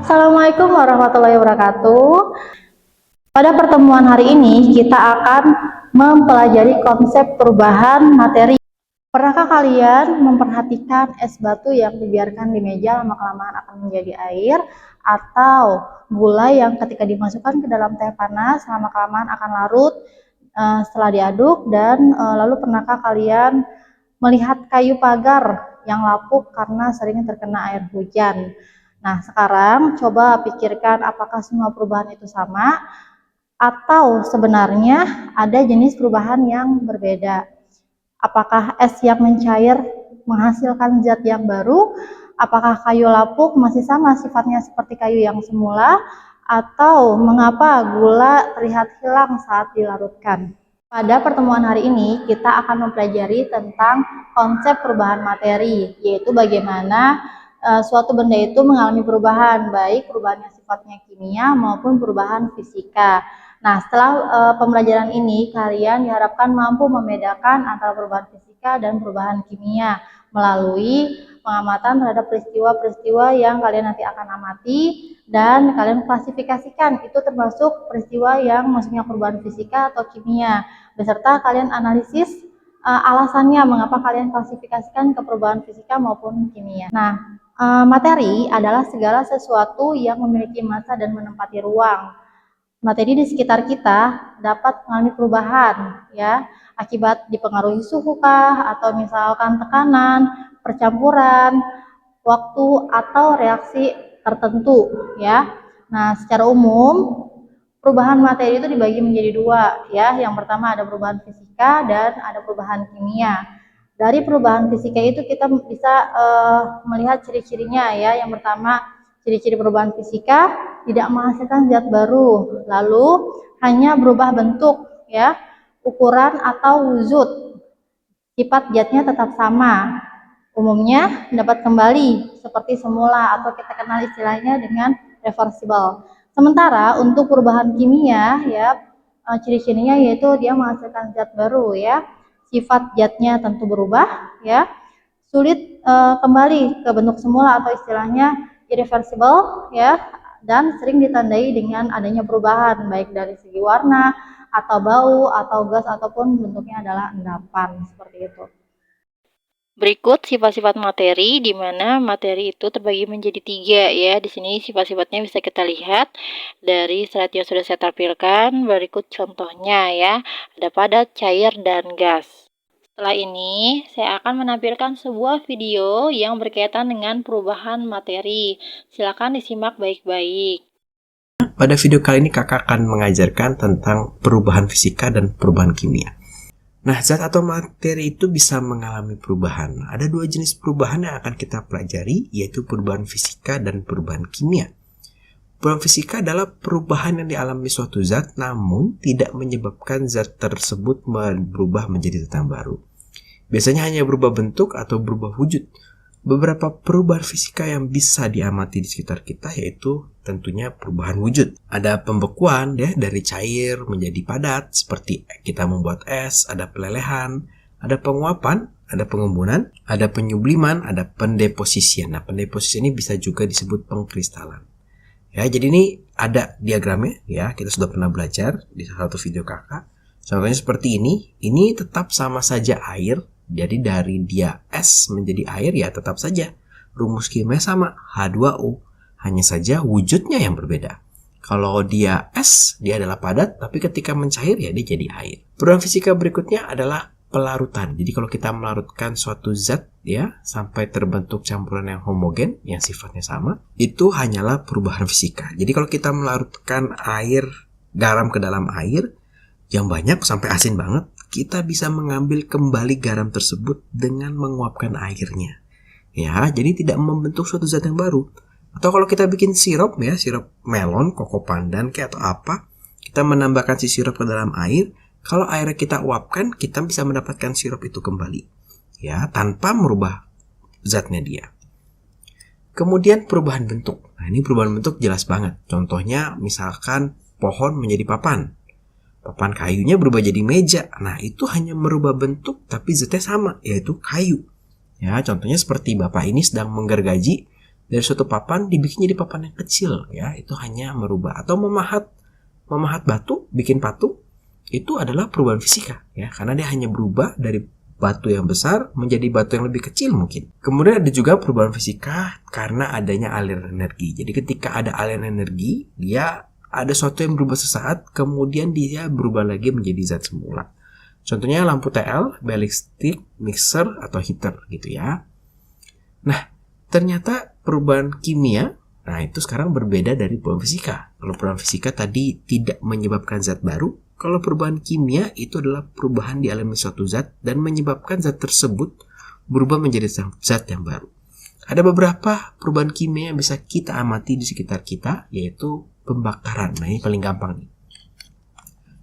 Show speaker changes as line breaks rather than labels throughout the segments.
Assalamualaikum warahmatullahi wabarakatuh. Pada pertemuan hari ini kita akan mempelajari konsep perubahan materi. Pernahkah kalian memperhatikan es batu yang dibiarkan di meja lama-kelamaan akan menjadi air, atau gula yang ketika dimasukkan ke dalam teh panas lama-kelamaan akan larut setelah diaduk? Dan lalu pernahkah kalian melihat kayu pagar yang lapuk karena sering terkena air hujan? Nah, sekarang coba pikirkan, apakah semua perubahan itu sama atau sebenarnya ada jenis perubahan yang berbeda? Apakah es yang mencair menghasilkan zat yang baru? Apakah kayu lapuk masih sama sifatnya seperti kayu yang semula? Atau mengapa gula terlihat hilang saat dilarutkan? Pada pertemuan hari ini kita akan mempelajari tentang konsep perubahan materi, yaitu bagaimana suatu benda itu mengalami perubahan, baik perubahan yang sifatnya kimia maupun perubahan fisika. Nah, setelah pembelajaran ini, kalian diharapkan mampu membedakan antara perubahan fisika dan perubahan kimia melalui pengamatan terhadap peristiwa-peristiwa yang kalian nanti akan amati, dan kalian klasifikasikan itu termasuk peristiwa yang maksudnya perubahan fisika atau kimia, beserta kalian analisis alasannya mengapa kalian klasifikasikan ke perubahan fisika maupun kimia. Nah, materi adalah segala sesuatu yang memiliki massa dan menempati ruang. Materi di sekitar kita dapat mengalami perubahan, ya, akibat dipengaruhi suhu kah, atau misalkan tekanan, percampuran, waktu, atau reaksi tertentu, ya. Nah, secara umum perubahan materi itu dibagi menjadi dua, ya. Yang pertama ada perubahan fisika dan ada perubahan kimia. Dari perubahan fisika itu kita bisa melihat ciri-cirinya, ya. Yang pertama, ciri-ciri perubahan fisika tidak menghasilkan zat baru, lalu hanya berubah bentuk, ya, ukuran atau wujud. Sifat zatnya tetap sama, umumnya dapat kembali seperti semula atau kita kenal istilahnya dengan reversible. Sementara untuk perubahan kimia, ya, ciri-cirinya yaitu dia menghasilkan zat baru, ya. Sifat zatnya tentu berubah, ya. Sulit kembali ke bentuk semula atau istilahnya irreversible, ya, dan sering ditandai dengan adanya perubahan baik dari segi warna atau bau atau gas ataupun bentuknya adalah endapan, seperti itu.
Berikut sifat-sifat materi, di mana materi itu terbagi menjadi 3, ya. Di sini sifat-sifatnya bisa kita lihat dari slide yang sudah saya tampilkan. Berikut contohnya, ya. Ada padat, cair, dan gas. Setelah ini, saya akan menampilkan sebuah video yang berkaitan dengan perubahan materi. Silakan disimak baik-baik.
Pada video kali ini kakak akan mengajarkan tentang perubahan fisika dan perubahan kimia. Nah, zat atau materi itu bisa mengalami perubahan. Ada 2 jenis perubahan yang akan kita pelajari, yaitu perubahan fisika dan perubahan kimia. Perubahan fisika adalah perubahan yang dialami suatu zat namun tidak menyebabkan zat tersebut berubah menjadi zat yang baru. Biasanya hanya berubah bentuk atau berubah wujud. Beberapa perubahan fisika yang bisa diamati di sekitar kita yaitu tentunya perubahan wujud. Ada pembekuan, ya, dari cair menjadi padat seperti kita membuat es, ada pelelehan, ada penguapan, ada pengembunan, ada penyubliman, ada pendeposisian. Nah, pendeposisian ini bisa juga disebut pengkristalan. Ya, jadi ini ada diagramnya, ya, kita sudah pernah belajar di salah satu video kakak. Contohnya seperti ini. Ini tetap sama saja air. Jadi dari dia es menjadi air, ya tetap saja rumus kimia sama, H2O. Hanya saja wujudnya yang berbeda. Kalau dia es, dia adalah padat, tapi ketika mencair, ya dia jadi air. Perubahan fisika berikutnya adalah pelarutan. Jadi kalau kita melarutkan suatu zat, ya, sampai terbentuk campuran yang homogen, yang sifatnya sama, itu hanyalah perubahan fisika. Jadi kalau kita melarutkan garam ke dalam air yang banyak sampai asin banget, kita bisa mengambil kembali garam tersebut dengan menguapkan airnya. Ya, jadi tidak membentuk suatu zat yang baru. Atau kalau kita bikin sirup, ya, sirup melon, koko pandan, kayak atau apa, kita menambahkan si sirup ke dalam air. Kalau airnya kita uapkan, kita bisa mendapatkan sirup itu kembali, ya, tanpa merubah zatnya dia. Kemudian perubahan bentuk. Nah, ini perubahan bentuk jelas banget. Contohnya misalkan pohon menjadi papan. Papan kayunya berubah jadi meja. Nah, itu hanya merubah bentuk tapi zatnya sama, yaitu kayu. Ya, contohnya seperti Bapak ini sedang menggergaji dari suatu papan dibikin jadi papan yang kecil ya, itu hanya merubah. Atau memahat batu, bikin patung, itu adalah perubahan fisika ya, karena dia hanya berubah dari batu yang besar menjadi batu yang lebih kecil mungkin. Kemudian ada juga perubahan fisika karena adanya aliran energi. Jadi ketika ada aliran energi, dia ada sesuatu yang berubah sesaat, kemudian dia berubah lagi menjadi zat semula. Contohnya lampu TL, ballistic, mixer, atau heater gitu ya. Nah, ternyata perubahan kimia, nah itu sekarang berbeda dari perubahan fisika. Kalau perubahan fisika tadi tidak menyebabkan zat baru, kalau perubahan kimia itu adalah perubahan di elemen suatu zat dan menyebabkan zat tersebut berubah menjadi zat yang baru. Ada beberapa perubahan kimia yang bisa kita amati di sekitar kita, yaitu pembakaran. Nah, ini paling gampang nih.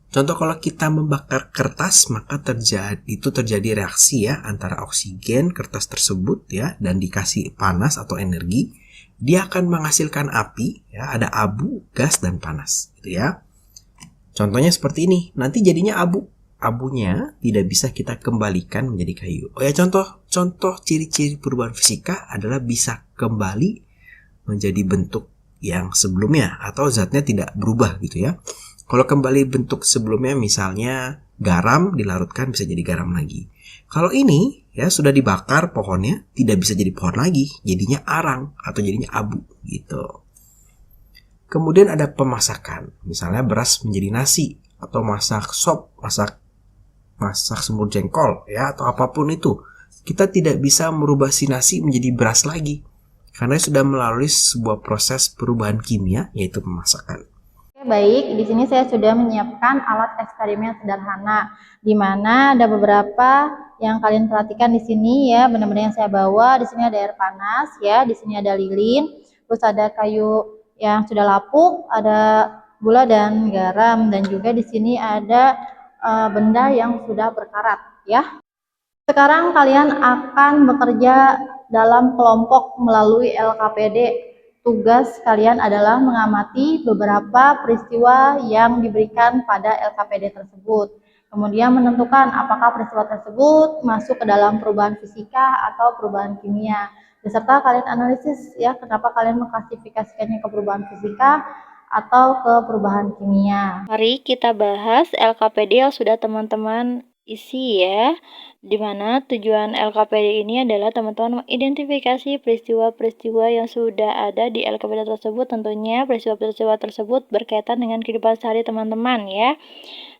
Contoh, kalau kita membakar kertas, maka terjadi reaksi ya antara oksigen kertas tersebut ya dan dikasih panas atau energi, dia akan menghasilkan api ya, ada abu, gas dan panas gitu ya. Contohnya seperti ini, nanti jadinya abu. Abunya tidak bisa kita kembalikan menjadi kayu. Oh ya, contoh ciri-ciri perubahan fisika adalah bisa kembali menjadi bentuk yang sebelumnya atau zatnya tidak berubah gitu ya. Kalau kembali bentuk sebelumnya, misalnya garam dilarutkan bisa jadi garam lagi. Kalau ini ya sudah dibakar pohonnya, tidak bisa jadi pohon lagi, jadinya arang atau jadinya abu gitu. Kemudian ada pemasakan, misalnya beras menjadi nasi, atau masak sop, masak semur jengkol, ya, atau apapun itu. Kita tidak bisa merubah si nasi menjadi beras lagi, karena sudah melalui sebuah proses perubahan kimia, yaitu pemasakan.
Oke, baik, di sini saya sudah menyiapkan alat eksperimen sederhana, di mana ada beberapa yang kalian perhatikan di sini ya, benar-benar yang saya bawa. Di sini ada air panas, ya, di sini ada lilin, terus ada kayu yang sudah lapuk, ada gula dan garam, dan juga di sini ada benda yang sudah berkarat ya. Sekarang kalian akan bekerja dalam kelompok melalui LKPD. Tugas kalian adalah mengamati beberapa peristiwa yang diberikan pada LKPD tersebut. Kemudian menentukan apakah peristiwa tersebut masuk ke dalam perubahan fisika atau perubahan kimia. Beserta kalian analisis ya, kenapa kalian mengklasifikasikannya ke perubahan fisika atau ke perubahan kimia.
Mari kita bahas LKPD yang sudah teman-teman isi ya. Dimana tujuan LKPD ini adalah teman-teman mengidentifikasi peristiwa-peristiwa yang sudah ada di LKPD tersebut. Tentunya peristiwa-peristiwa tersebut berkaitan dengan kehidupan sehari teman-teman ya.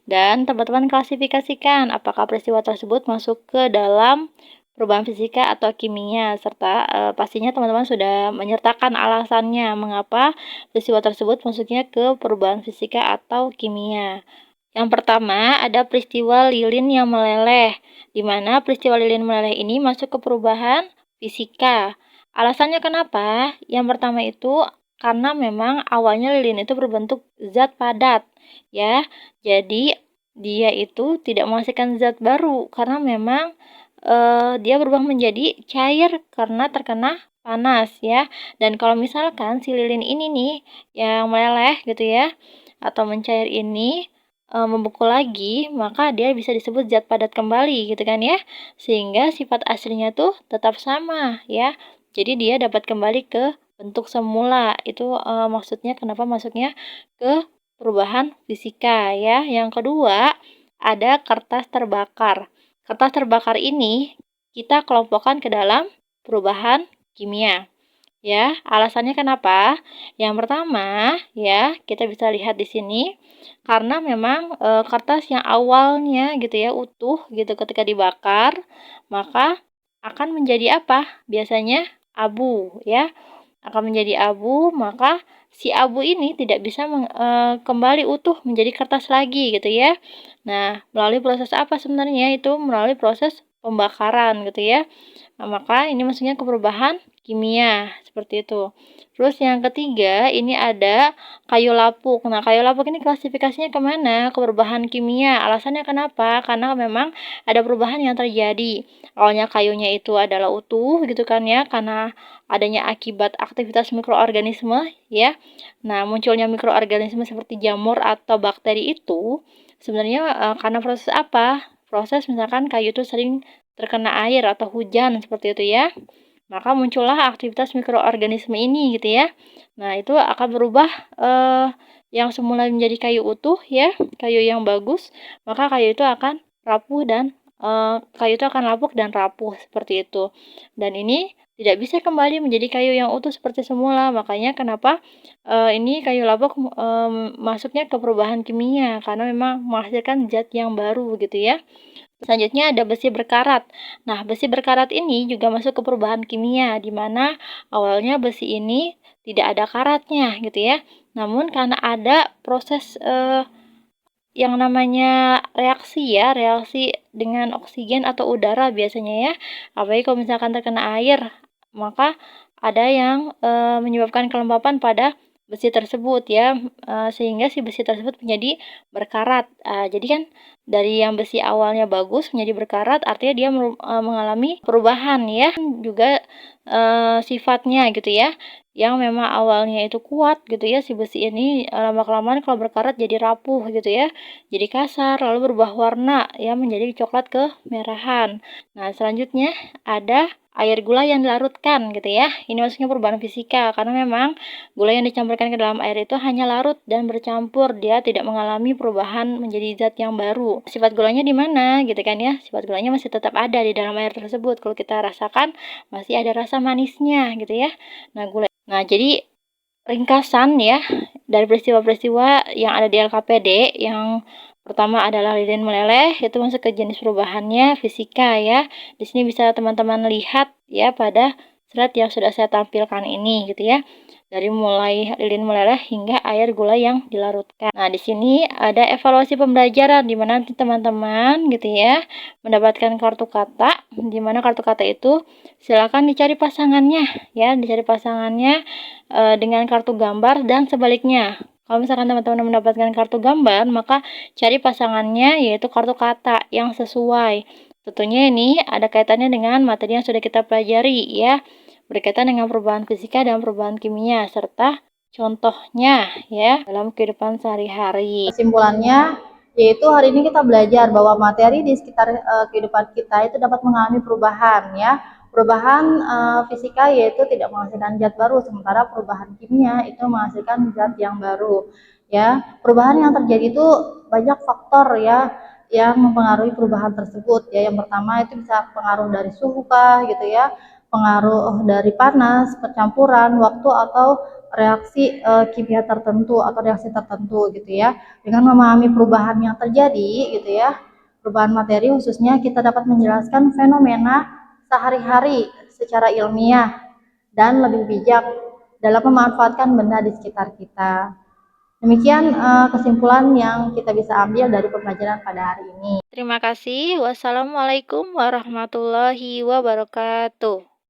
Dan teman-teman klasifikasikan apakah peristiwa tersebut masuk ke dalam perubahan fisika atau kimia, serta pastinya teman-teman sudah menyertakan alasannya mengapa peristiwa tersebut masuknya ke perubahan fisika atau kimia. Yang pertama ada peristiwa lilin yang meleleh, di mana peristiwa lilin meleleh ini masuk ke perubahan fisika. Alasannya kenapa? Yang pertama itu karena memang awalnya lilin itu berbentuk zat padat ya, jadi dia itu tidak menghasilkan zat baru karena memang dia berubah menjadi cair karena terkena panas ya. Dan kalau misalkan si lilin ini nih yang meleleh gitu ya atau mencair ini membeku lagi, maka dia bisa disebut zat padat kembali gitu kan ya, sehingga sifat aslinya tuh tetap sama ya, jadi dia dapat kembali ke bentuk semula. Itu maksudnya kenapa masuknya ke perubahan fisika ya. Yang kedua ada kertas terbakar. Kertas terbakar ini kita kelompokkan ke dalam perubahan kimia. Ya, alasannya kenapa? Yang pertama, ya, kita bisa lihat di sini karena memang kertas yang awalnya gitu ya utuh gitu ketika dibakar, maka akan menjadi apa? Biasanya abu, ya. Akan menjadi abu, maka si abu ini tidak bisa kembali utuh menjadi kertas lagi gitu ya. Nah, melalui proses apa sebenarnya? Itu melalui proses pembakaran gitu ya. Nah, maka ini maksudnya ke perubahan kimia seperti itu. Terus yang ketiga ini ada kayu lapuk. Nah, kayu lapuk ini klasifikasinya kemana? Ke perubahan kimia. Alasannya kenapa? Karena memang ada perubahan yang terjadi. Awalnya kayunya itu adalah utuh gitu kan ya, karena adanya akibat aktivitas mikroorganisme ya. Nah, munculnya mikroorganisme seperti jamur atau bakteri itu sebenarnya karena proses apa? Proses misalkan kayu itu sering terkena air atau hujan seperti itu ya. maka muncullah aktivitas mikroorganisme ini gitu ya. Nah, itu akan berubah yang semula menjadi kayu utuh ya, kayu yang bagus, maka kayu itu akan rapuh dan kayu itu akan lapuk dan rapuh seperti itu. Dan ini tidak bisa kembali menjadi kayu yang utuh seperti semula. Makanya kenapa ini kayu lapuk masuknya ke perubahan kimia karena memang menghasilkan zat yang baru gitu ya. Selanjutnya ada besi berkarat. Nah, besi berkarat ini juga masuk ke perubahan kimia, di mana awalnya besi ini tidak ada karatnya gitu ya. Namun karena ada proses yang namanya reaksi ya, reaksi dengan oksigen atau udara biasanya ya. Apalagi kalau misalkan terkena air, maka ada yang menyebabkan kelembapan pada besi tersebut ya, sehingga si besi tersebut menjadi berkarat. Jadi kan dari yang besi awalnya bagus menjadi berkarat, artinya dia mengalami perubahan ya, juga sifatnya gitu ya, yang memang awalnya itu kuat gitu ya, si besi ini lama-kelamaan kalau berkarat jadi rapuh gitu ya, jadi kasar, lalu berubah warna ya menjadi coklat kemerahan. Nah, selanjutnya ada air gula yang dilarutkan gitu ya. Ini maksudnya perubahan fisika karena memang gula yang dicampurkan ke dalam air itu hanya larut dan bercampur, dia tidak mengalami perubahan menjadi zat yang baru. Sifat gulanya di mana gitu kan ya? Sifat gulanya masih tetap ada di dalam air tersebut. Kalau kita rasakan masih ada rasa manisnya gitu ya. Nah, jadi ringkasan ya dari peristiwa-peristiwa yang ada di LKPD, yang pertama adalah lilin meleleh, itu masuk ke jenis perubahannya fisika ya. Di sini bisa teman-teman lihat ya pada slide yang sudah saya tampilkan ini gitu ya. Dari mulai lilin meleleh hingga air gula yang dilarutkan. Nah, di sini ada evaluasi pembelajaran di mana nanti teman-teman gitu ya mendapatkan kartu kata, di mana kartu kata itu silakan dicari pasangannya ya, dicari pasangannya dengan kartu gambar dan sebaliknya. Kalau misalkan teman-teman mendapatkan kartu gambar, maka cari pasangannya yaitu kartu kata yang sesuai. Tentunya ini ada kaitannya dengan materi yang sudah kita pelajari ya, berkaitan dengan perubahan fisika dan perubahan kimia serta contohnya ya dalam kehidupan sehari-hari.
Kesimpulannya, yaitu hari ini kita belajar bahwa materi di sekitar kehidupan kita itu dapat mengalami perubahan ya. Perubahan fisika yaitu tidak menghasilkan zat baru, sementara perubahan kimia itu menghasilkan zat yang baru. Ya, perubahan yang terjadi itu banyak faktor ya yang mempengaruhi perubahan tersebut. Ya, yang pertama itu bisa pengaruh dari suhu kah gitu ya, pengaruh dari panas, percampuran, waktu atau reaksi kimia tertentu atau reaksi tertentu gitu ya. Dengan memahami perubahan yang terjadi gitu ya, perubahan materi khususnya, kita dapat menjelaskan fenomena sehari-hari secara ilmiah dan lebih bijak dalam memanfaatkan benda di sekitar kita. Demikian kesimpulan yang kita bisa ambil dari pembelajaran pada hari ini.
Terima kasih. Wassalamualaikum warahmatullahi wabarakatuh.